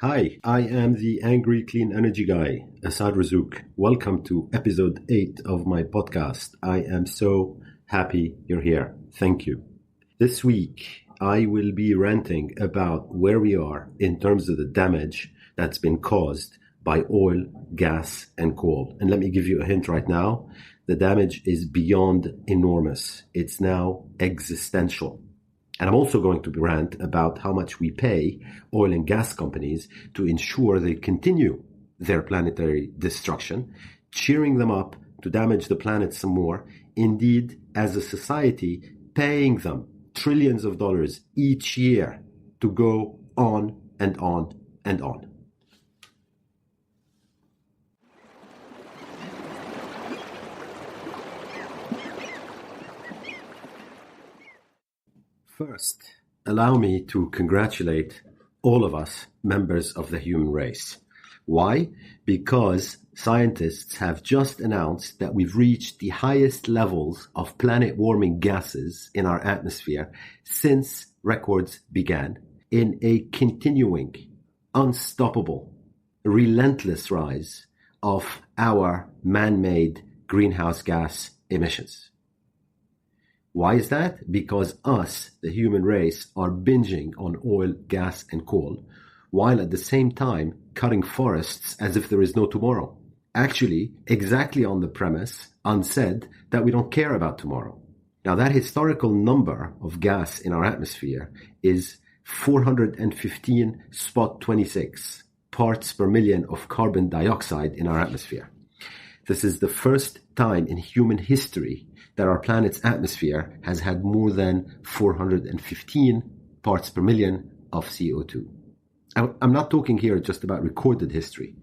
Hi, I am the angry clean energy guy, Asad Razouk. Welcome to episode 8 of my podcast. I am so happy you're here. Thank you. This week, I will be ranting about where we are in terms of the damage that's been caused by oil, gas, and coal. And let me give you a hint right now. The damage is beyond enormous. It's now existential. And I'm also going to rant about how much we pay oil and gas companies to ensure they continue their planetary destruction, cheering them up to damage the planet some more. Indeed, as a society, paying them trillions of dollars each year to go on and on and on. First, allow me to congratulate all of us members of the human race. Why? Because scientists have just announced that we've reached the highest levels of planet-warming gases in our atmosphere since records began, in a continuing, unstoppable, relentless rise of our man-made greenhouse gas emissions. Why is that? Because us, the human race, are binging on oil, gas, and coal, while at the same time cutting forests as if there is no tomorrow. Actually, exactly on the premise, unsaid, that we don't care about tomorrow. Now, that historical number of gas in our atmosphere is 415.26 parts per million of carbon dioxide in our atmosphere. This is the first time in human history that our planet's atmosphere has had more than 415 parts per million of CO2. I'm not talking here just about recorded history.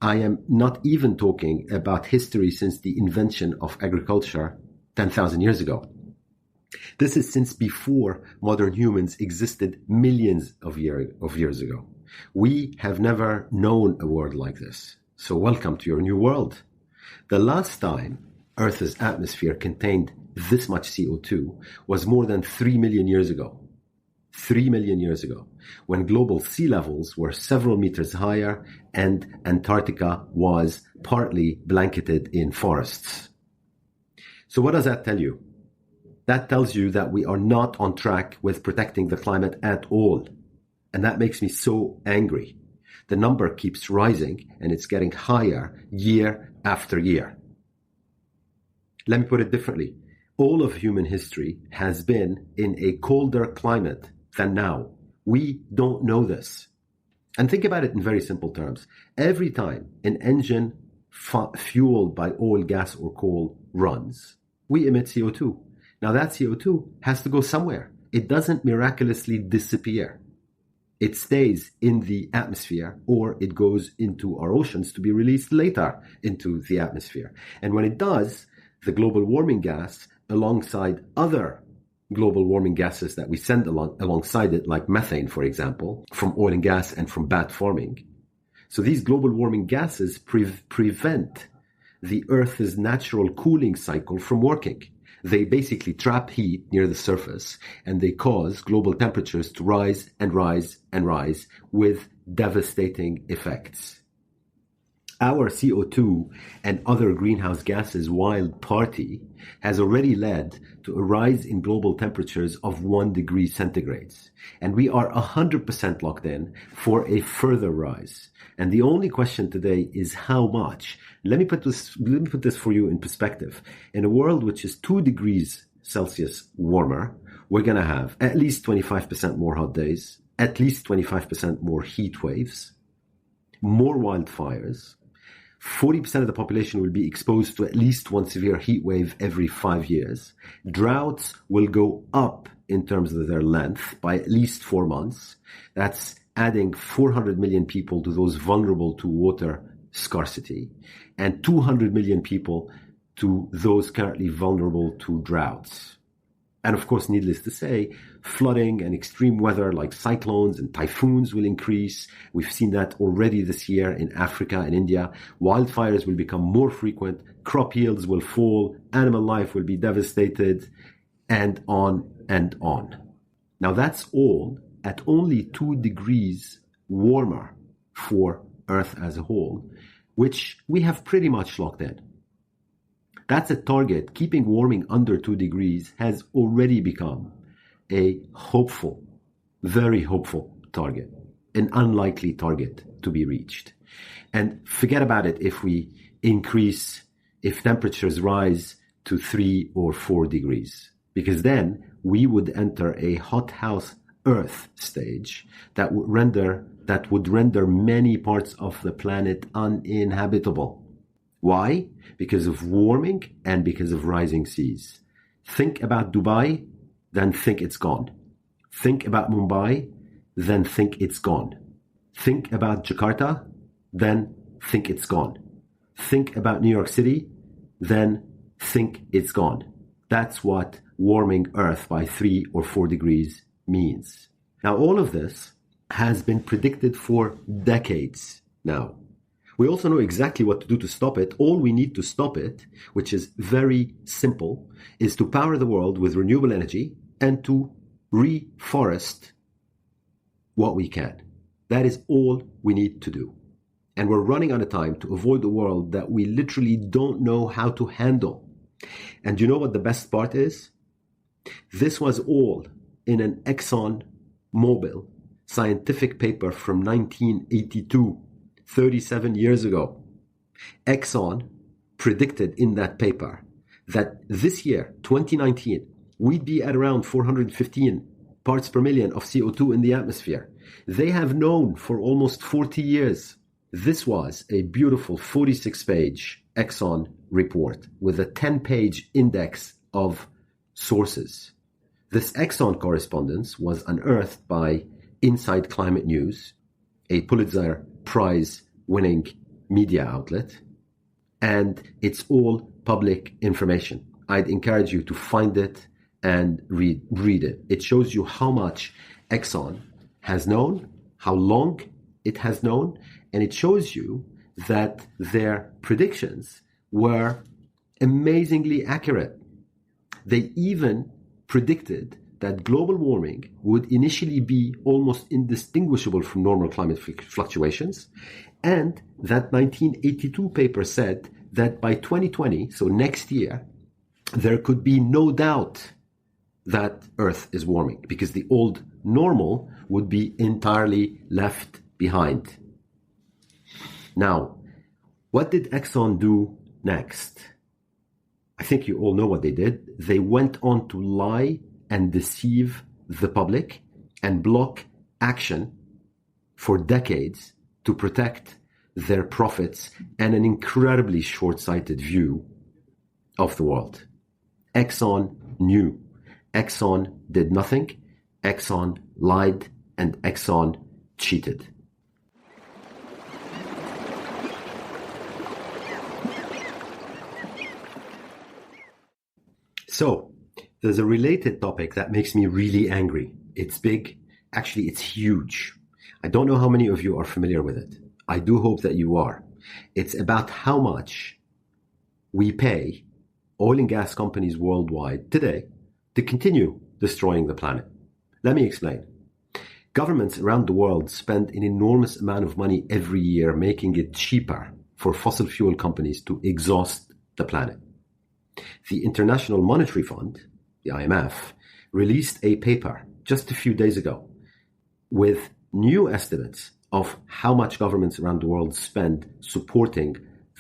I am not even talking about history since the invention of agriculture 10,000 years ago. This is since before modern humans existed millions of years ago. We have never known a world like this. So welcome to your new world. The last time Earth's atmosphere contained this much CO2 was more than 3 million years ago. 3 million years ago, when global sea levels were several meters higher and Antarctica was partly blanketed in forests. So what does that tell you? That tells you that we are not on track with protecting the climate at all. And that makes me so angry. The number keeps rising and it's getting higher year after year. Let me put it differently. All of human history has been in a colder climate than now. We don't know this. And think about it in very simple terms. Every time an engine fueled by oil, gas, or coal runs, we emit CO2. Now that CO2 has to go somewhere. It doesn't miraculously disappear. It stays in the atmosphere or it goes into our oceans to be released later into the atmosphere. And when it does, the global warming gas, alongside other global warming gases that we send alongside it, like methane, for example, from oil and gas and from bat farming. So these global warming gases prevent the Earth's natural cooling cycle from working. They basically trap heat near the surface and they cause global temperatures to rise and rise and rise with devastating effects. Our CO2 and other greenhouse gases wild party has already led to a rise in global temperatures of 1 degree centigrade. And we are 100% locked in for a further rise. And the only question today is how much. Let me put this for you in perspective. In a world which is 2 degrees Celsius warmer, we're going to have at least 25% more hot days, at least 25% more heat waves, more wildfires. 40% of the population will be exposed to at least one severe heat wave every 5 years. Droughts will go up in terms of their length by at least 4 months. That's adding 400 million people to those vulnerable to water scarcity and 200 million people to those currently vulnerable to droughts. And of course, needless to say, flooding and extreme weather like cyclones and typhoons will increase. We've seen that already this year in Africa and India. Wildfires will become more frequent, crop yields will fall, animal life will be devastated, and on and on. Now that's all at only 2 degrees warmer for Earth as a whole, which we have pretty much locked in. That's a target. Keeping warming under 2 degrees has already become a hopeful, very hopeful target, an unlikely target to be reached. And forget about it if temperatures rise to 3 or 4 degrees, because then we would enter a hothouse Earth stage that would render many parts of the planet uninhabitable. Why? Because of warming and because of rising seas. Think about Dubai, then think it's gone. Think about Mumbai, then think it's gone. Think about Jakarta, then think it's gone. Think about New York City, then think it's gone. That's what warming Earth by 3 or 4 degrees means. Now, all of this has been predicted for decades now. We also know exactly what to do to stop it. All we need to stop it, which is very simple, is to power the world with renewable energy and to reforest what we can. That is all we need to do. And we're running out of time to avoid a world that we literally don't know how to handle. And you know what the best part is? This was all in an Exxon Mobil scientific paper from 1982, 37 years ago. Exxon predicted in that paper that this year, 2019, we'd be at around 415 parts per million of CO2 in the atmosphere. They have known for almost 40 years. This was a beautiful 46-page Exxon report with a 10-page index of sources. This Exxon correspondence was unearthed by Inside Climate News, a Pulitzer Prize-winning media outlet, and it's all public information. I'd encourage you to find it and read it. It shows you how much Exxon has known, how long it has known, and it shows you that their predictions were amazingly accurate. They even predicted that global warming would initially be almost indistinguishable from normal climate fluctuations, and that 1982 paper said that by 2020, so next year, there could be no doubt that Earth is warming because the old normal would be entirely left behind. Now, what did Exxon do next? I think you all know what they did. They went on to lie and deceive the public and block action for decades to protect their profits and an incredibly short-sighted view of the world. Exxon knew. Exxon did nothing. Exxon lied and Exxon cheated. So, there's a related topic that makes me really angry. It's big. Actually, it's huge. I don't know how many of you are familiar with it. I do hope that you are. It's about how much we pay oil and gas companies worldwide today to continue destroying the planet. Let me explain. Governments around the world spend an enormous amount of money every year making it cheaper for fossil fuel companies to exhaust the planet. The International Monetary Fund, the IMF, released a paper just a few days ago with new estimates of how much governments around the world spend supporting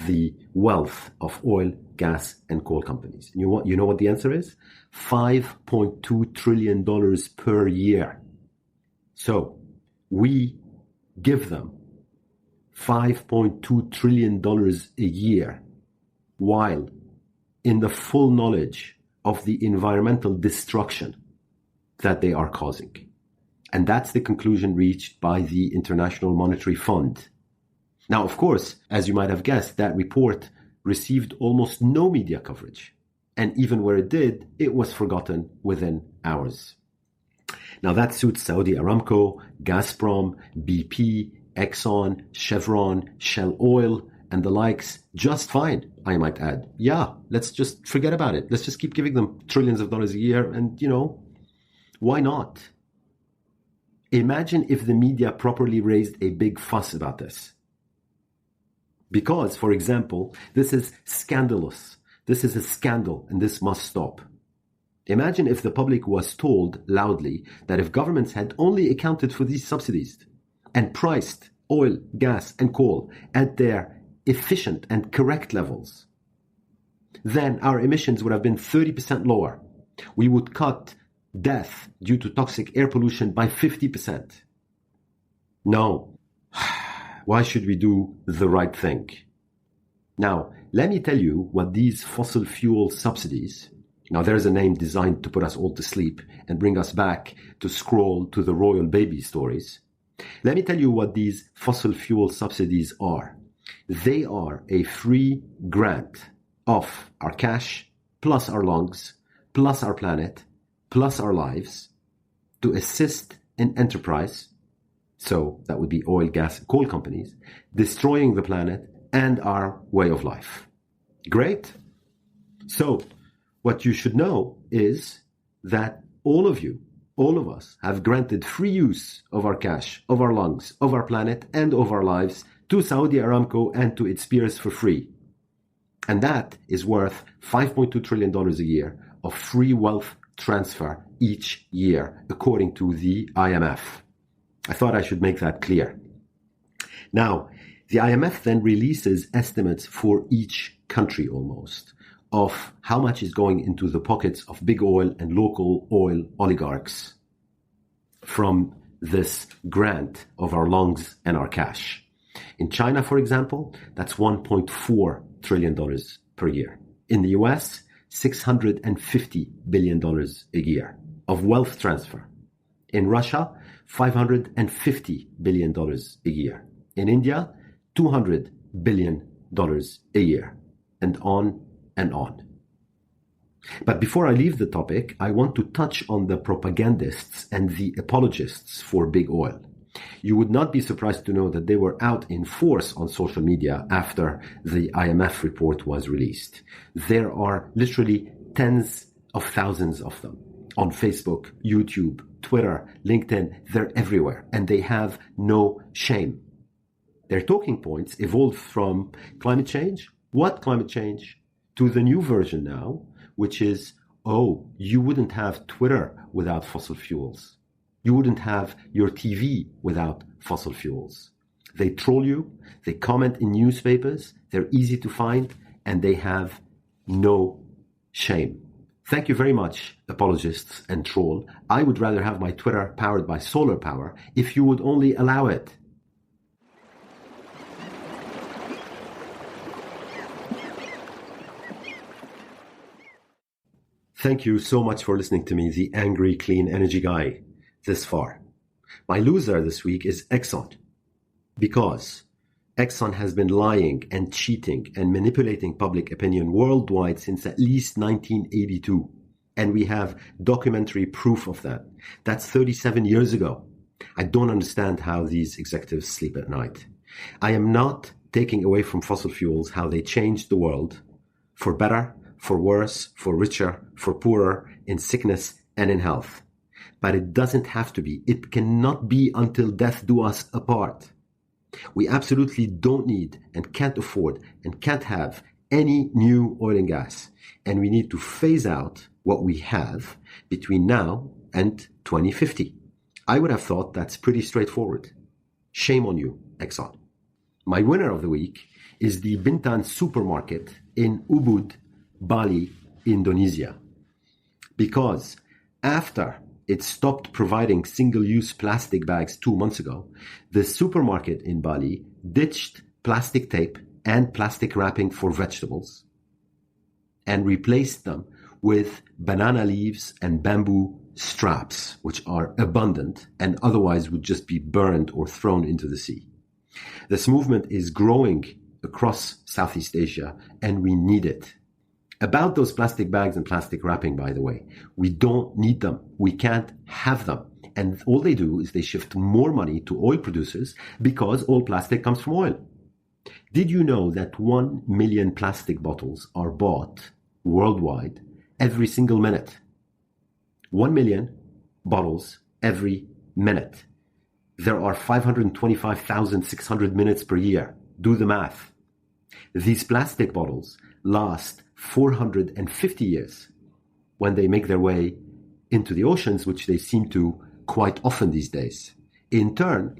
the wealth of oil, gas, and coal companies. And you know what the answer is? $5.2 trillion per year. So we give them $5.2 trillion a year while in the full knowledge of the environmental destruction that they are causing. And that's the conclusion reached by the International Monetary Fund. Now, of course, as you might have guessed, that report received almost no media coverage. And even where it did, it was forgotten within hours. Now, that suits Saudi Aramco, Gazprom, BP, Exxon, Chevron, Shell Oil, and the likes just fine, I might add. Yeah, let's just forget about it. Let's just keep giving them trillions of dollars a year and, why not? Imagine if the media properly raised a big fuss about this. Because, for example, this is scandalous. This is a scandal and this must stop. Imagine if the public was told loudly that if governments had only accounted for these subsidies and priced oil, gas, and coal at their efficient and correct levels, then our emissions would have been 30% lower. We would cut death due to toxic air pollution by 50%. No. Why should we do the right thing? Now, let me tell you what these fossil fuel subsidies, now there's a name designed to put us all to sleep and bring us back to scroll to the royal baby stories. Let me tell you what these fossil fuel subsidies are. They are a free grant of our cash, plus our lungs, plus our planet, plus our lives, to assist in enterprise, so that would be oil, gas, and coal companies, destroying the planet and our way of life. Great. So, what you should know is that all of you, all of us, have granted free use of our cash, of our lungs, of our planet, and of our lives to Saudi Aramco and to its peers for free. And that is worth $5.2 trillion a year of free wealth transfer each year, according to the IMF. I thought I should make that clear. Now, the IMF then releases estimates for each country almost of how much is going into the pockets of big oil and local oil oligarchs from this grant of our lungs and our cash. In China, for example, that's $1.4 trillion per year. In the US, $650 billion a year of wealth transfer. In Russia, $550 billion a year. In India, $200 billion a year. And on and on. But before I leave the topic, I want to touch on the propagandists and the apologists for big oil. You would not be surprised to know that they were out in force on social media after the IMF report was released. There are literally tens of thousands of them on Facebook, YouTube, Twitter, LinkedIn. They're everywhere, and they have no shame. Their talking points evolved from climate change. What climate change? To the new version now, which is, oh, you wouldn't have Twitter without fossil fuels. You wouldn't have your TV without fossil fuels. They troll you, they comment in newspapers, they're easy to find, and they have no shame. Thank you very much, apologists and troll. I would rather have my Twitter powered by solar power if you would only allow it. Thank you so much for listening to me, the angry, clean energy guy, this far. My loser this week is Exxon, because Exxon has been lying and cheating and manipulating public opinion worldwide since at least 1982. And we have documentary proof of that. That's 37 years ago. I don't understand how these executives sleep at night. I am not taking away from fossil fuels how they changed the world for better, for worse, for richer, for poorer, in sickness and in health. But it doesn't have to be. It cannot be until death do us apart. We absolutely don't need and can't afford and can't have any new oil and gas. And we need to phase out what we have between now and 2050. I would have thought that's pretty straightforward. Shame on you, Exxon. My winner of the week is the Bintang Supermarket in Ubud, Bali, Indonesia. Because after it stopped providing single-use plastic bags 2 months ago, the supermarket in Bali ditched plastic tape and plastic wrapping for vegetables and replaced them with banana leaves and bamboo straps, which are abundant and otherwise would just be burned or thrown into the sea. This movement is growing across Southeast Asia, and we need it. About those plastic bags and plastic wrapping, by the way, we don't need them. We can't have them. And all they do is they shift more money to oil producers because all plastic comes from oil. Did you know that 1 million plastic bottles are bought worldwide every single minute? 1 million bottles every minute. There are 525,600 minutes per year. Do the math. These plastic bottles last 450 years when they make their way into the oceans, which they seem to quite often these days. In turn,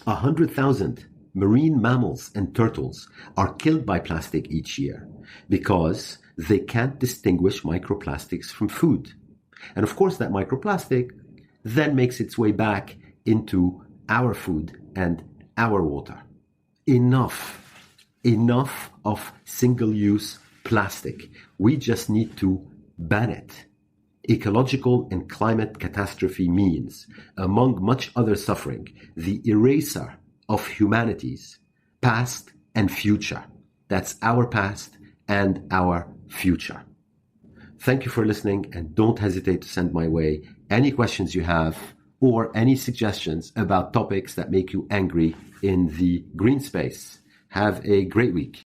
100,000 marine mammals and turtles are killed by plastic each year because they can't distinguish microplastics from food. And of course, that microplastic then makes its way back into our food and our water. Enough of single-use plastic. We just need to ban it. Ecological and climate catastrophe means, among much other suffering, the eraser of humanity's past and future. That's our past and our future. Thank you for listening, and don't hesitate to send my way any questions you have or any suggestions about topics that make you angry in the green space. Have a great week.